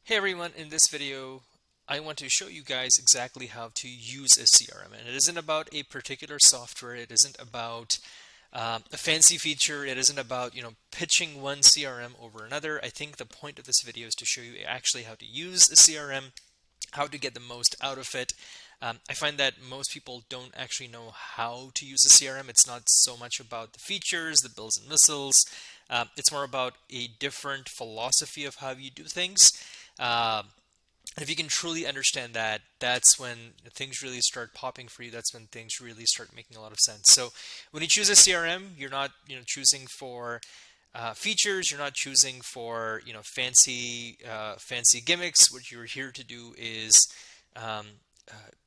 Hey everyone, in this video I want to show you guys exactly how to use a CRM, and it isn't about a particular software, it isn't about a fancy feature, it isn't about pitching one CRM over another. I think the point of this video is to show you actually how to use a CRM, how to get the most out of it. I find that most people don't actually know how to use a CRM. It's not so much about the features, the bells and whistles. It's more about a different philosophy of how you do things. And if you can truly understand that, that's when things really start popping for you. That's when things really start making a lot of sense. So when you choose a CRM, you're not choosing for features. You're not choosing for fancy gimmicks. What you're here to do is um,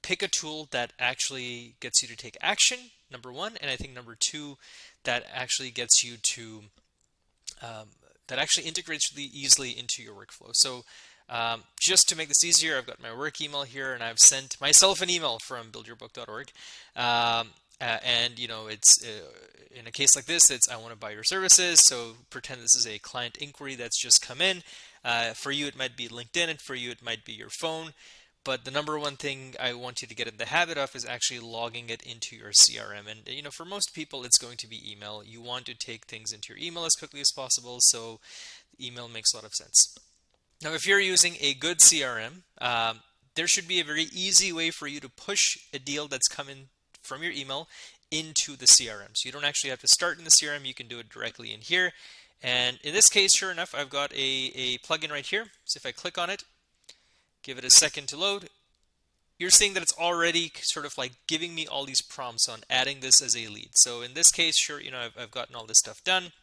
pick a tool that actually gets you to take action. Number one, and I think number two, that actually gets you to um, that actually integrates really easily into your workflow. So just to make this easier, I've got my work email here, and I've sent myself an email from buildyourbook.org. And it's in a case like this, it's I want to buy your services. So pretend this is a client inquiry that's just come in. For you, it might be LinkedIn, and for you, it might be your phone. But the number one thing I want you to get in the habit of is actually logging it into your CRM. And for most people, it's going to be email. You want to take things into your email as quickly as possible, so email makes a lot of sense. Now, if you're using a good CRM, there should be a very easy way for you to push a deal that's coming from your email into the CRM. So you don't actually have to start in the CRM. You can do it directly in here. And in this case, sure enough, I've got a plugin right here. So if I click on it, give it a second to load, you're seeing that it's already sort of like giving me all these prompts on adding this as a lead. So in this case, sure, I've gotten all this stuff done.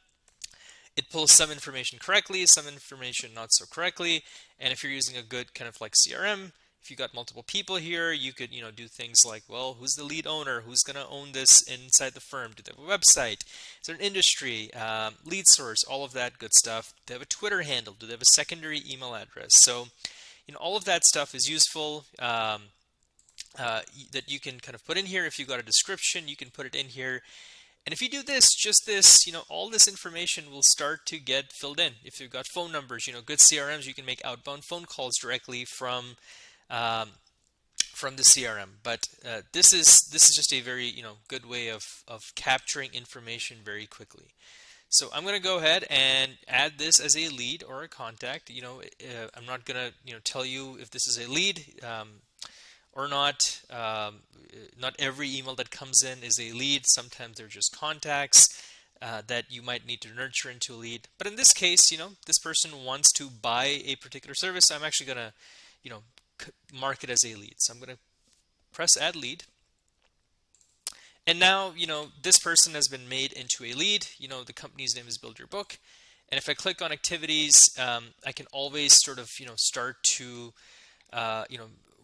It pulls some information correctly, some information not so correctly. And if you're using a good kind of like CRM, if you got multiple people here, you could do things like, well, who's the lead owner? Who's going to own this inside the firm? Do they have a website? Is there an industry? Lead source? All of that good stuff. Do they have a Twitter handle? Do they have a secondary email address? So all of that stuff is useful. That you can kind of put in here. If you've got a description, you can put it in here. And if you do this, just this, all this information will start to get filled in. If you've got phone numbers, good CRMs, you can make outbound phone calls directly from the CRM. But this is just a very good way of capturing information very quickly. So I'm going to go ahead and add this as a lead or a contact. I'm not going to tell you if this is a lead or not. Not every email that comes in is a lead. Sometimes they're just contacts that you might need to nurture into a lead. But in this case, this person wants to buy a particular service. I'm actually going to, mark it as a lead. So I'm going to press add lead. And now, this person has been made into a lead. The company's name is Build Your Book. And if I click on activities, I can always sort of, start to,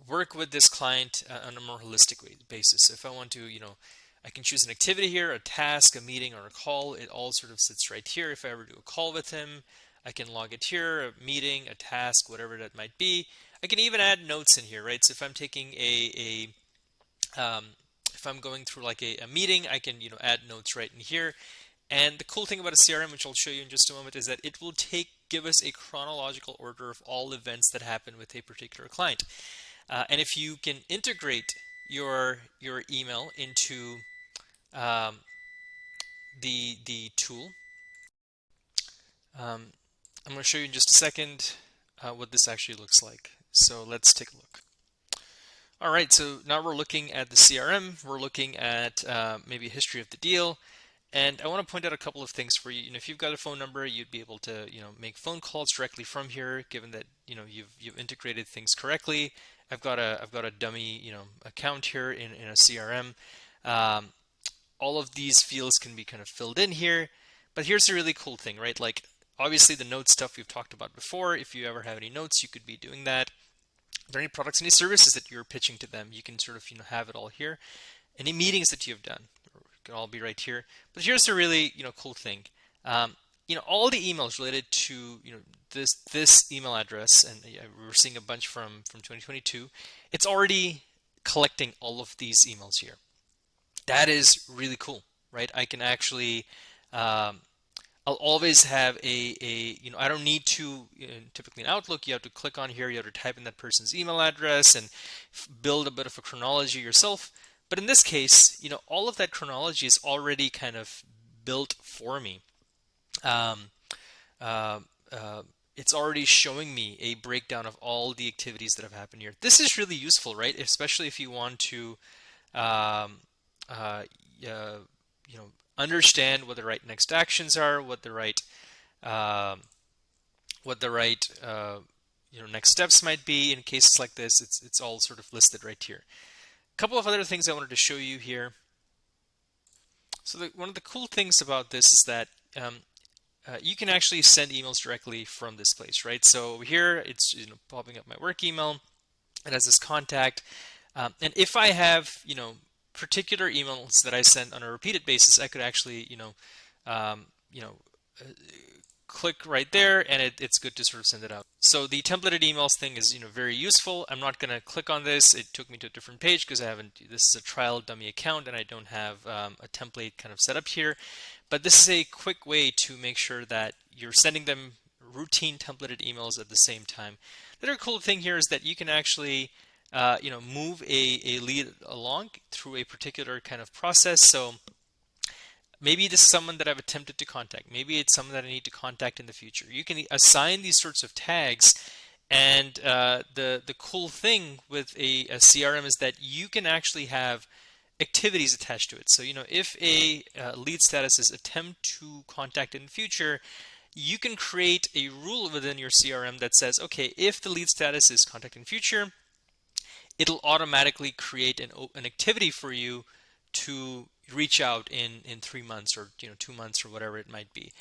work with this client on a more holistic basis. So if I want to, I can choose an activity here, a task, a meeting, or a call. It all sort of sits right here. If I ever do a call with him, I can log it here, a meeting, a task, whatever that might be. I can even add notes in here, right? So if I'm taking if I'm going through like a meeting, I can add notes right in here. And the cool thing about a CRM, which I'll show you in just a moment, is that it will give us a chronological order of all events that happen with a particular client. And if you can integrate your email into the tool, I'm going to show you in just a second what this actually looks like. So let's take a look. All right, so now we're looking at the CRM. We're looking at maybe a history of the deal. And I want to point out a couple of things for you. If you've got a phone number, you'd be able to make phone calls directly from here, given that you've integrated things correctly. I've got a dummy account here in a CRM. All of these fields can be kind of filled in here. But here's the really cool thing, right? Like obviously the notes stuff we've talked about before. If you ever have any notes, you could be doing that. Are there any products, any services that you're pitching to them? You can sort of have it all here. Any meetings that you've done, it can all be right here. But here's the really cool thing. All the emails related to this email address, and we're seeing a bunch from 2022. It's already collecting all of these emails here. That is really cool, right? I can actually I'll always have I don't need to, typically in Outlook, you have to click on here, you have to type in that person's email address and build a bit of a chronology yourself. But in this case, all of that chronology is already kind of built for me. Um, uh, uh, it's already showing me a breakdown of all the activities that have happened here. This is really useful, right? Especially if you want to um, uh, uh, you know, understand what the right next actions are, um, what the right next steps might be in cases like this. It's all sort of listed right here. A couple of other things I wanted to show you here. So one of the cool things about this is that you can actually send emails directly from this place, right? So here it's popping up my work email. It has this contact, and if I have particular emails that I send on a repeated basis, I could actually um, you know uh, click right there, and it's good to sort of send it out. So the templated emails thing is very useful. I'm not going to click on this. It took me to a different page because I haven't. This is a trial dummy account, and I don't have a template kind of set up here. But this is a quick way to make sure that you're sending them routine templated emails at the same time. The other cool thing here is that you can actually move a lead along through a particular kind of process. So maybe this is someone that I've attempted to contact. Maybe it's someone that I need to contact in the future. You can assign these sorts of tags, and the cool thing with a CRM is that you can actually have activities attached to it. So if a lead status is attempt to contact in the future, you can create a rule within your CRM that says, okay, if the lead status is contact in future, it'll automatically create an activity for you to reach out in 3 months or 2 months or whatever it might be.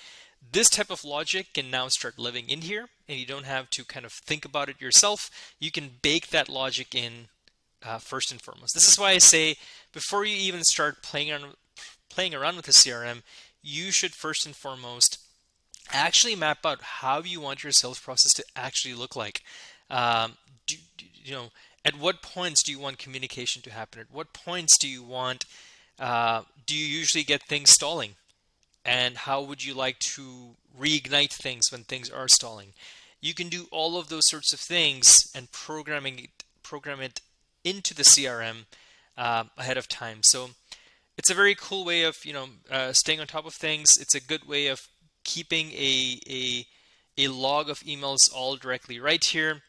This type of logic can now start living in here, and you don't have to kind of think about it yourself. You can bake that logic in first and foremost. This is why I say before you even start playing around with the CRM, you should first and foremost actually map out how you want your sales process to actually look like. Um, do, at what points do you want communication to happen? At what points do you usually get things stalling? And how would you like to reignite things when things are stalling? You can do all of those sorts of things and program it into the CRM ahead of time. So it's a very cool way of staying on top of things. It's a good way of keeping a log of emails all directly right here.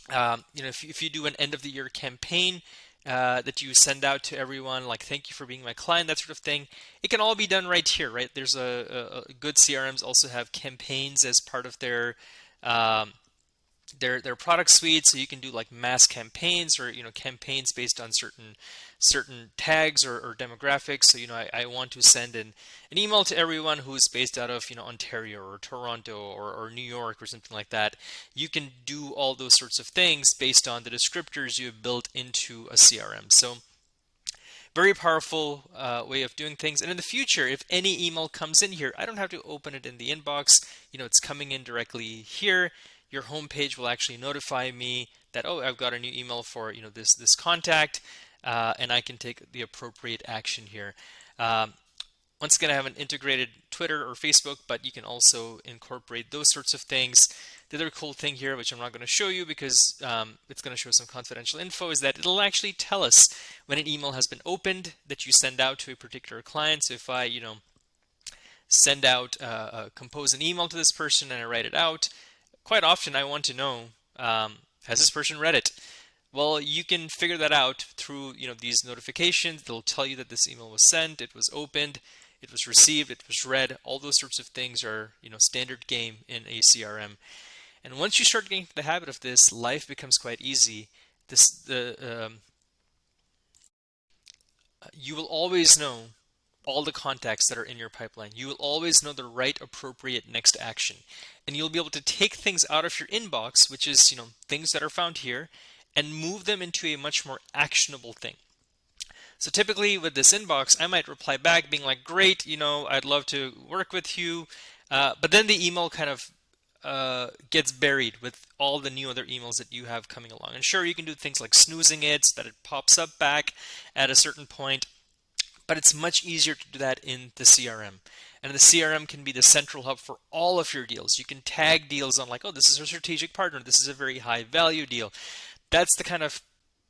If you do an end of the year campaign that you send out to everyone, like thank you for being my client, that sort of thing, it can all be done right here, right? There's a good CRMs also have campaigns as part of um, their product suite, so you can do like mass campaigns or campaigns based on certain tags or demographics. So I want to send an email to everyone who's based out of Ontario or Toronto or New York or something like that. You can do all those sorts of things based on the descriptors you have built into a CRM. So very powerful way of doing things. And in the future, if any email comes in here, I don't have to open it in the inbox. It's coming in directly here. Your homepage will actually notify me that, oh, I've got a new email for this contact, and I can take the appropriate action here. Once again, I have an integrated Twitter or Facebook, but you can also incorporate those sorts of things. The other cool thing here, which I'm not going to show you because it's going to show some confidential info, is that it'll actually tell us when an email has been opened that you send out to a particular client. So if I, send out, compose an email to this person and I write it out, quite often I want to know, has this person read it? Well, you can figure that out through these notifications. They'll tell you that this email was sent, it was opened, it was received, it was read. All those sorts of things are standard game in a CRM. And once you start getting the habit of this, life becomes quite easy. You will always know all the contacts that are in your pipeline. You will always know the right appropriate next action. And you'll be able to take things out of your inbox, which is, things that are found here, and move them into a much more actionable thing. So typically with this inbox, I might reply back being like, great, I'd love to work with you. But then the email kind of gets buried with all the new other emails that you have coming along. And sure, you can do things like snoozing it so that it pops up back at a certain point, but it's much easier to do that in the CRM. And the CRM can be the central hub for all of your deals. You can tag deals on like, oh, this is a strategic partner. This is a very high value deal. That's the kind of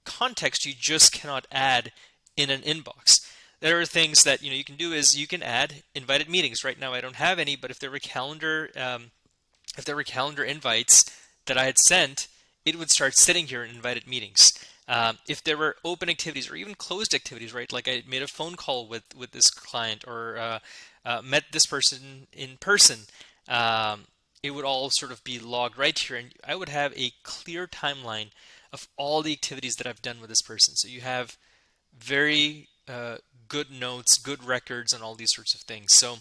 context you just cannot add in an inbox. There are things that you can do is you can add invited meetings. Right now I don't have any, but if there were calendar invites that I had sent, it would start sitting here in invited meetings. If there were open activities or even closed activities, right? Like I made a phone call with this client or met this person in person, it would all sort of be logged right here, and I would have a clear timeline of all the activities that I've done with this person. So you have very good notes, good records on all these sorts of things. So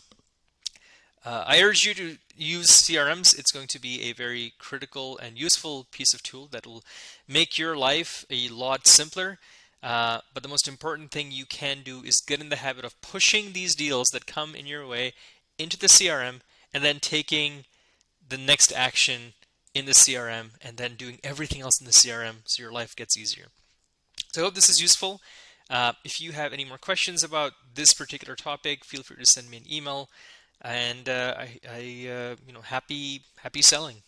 I urge you to use CRMs. It's going to be a very critical and useful piece of tool that will make your life a lot simpler. But the most important thing you can do is get in the habit of pushing these deals that come in your way into the CRM and then taking the next action in the CRM and then doing everything else in the CRM so your life gets easier. So I hope this is useful. If you have any more questions about this particular topic, feel free to send me an email. And happy selling.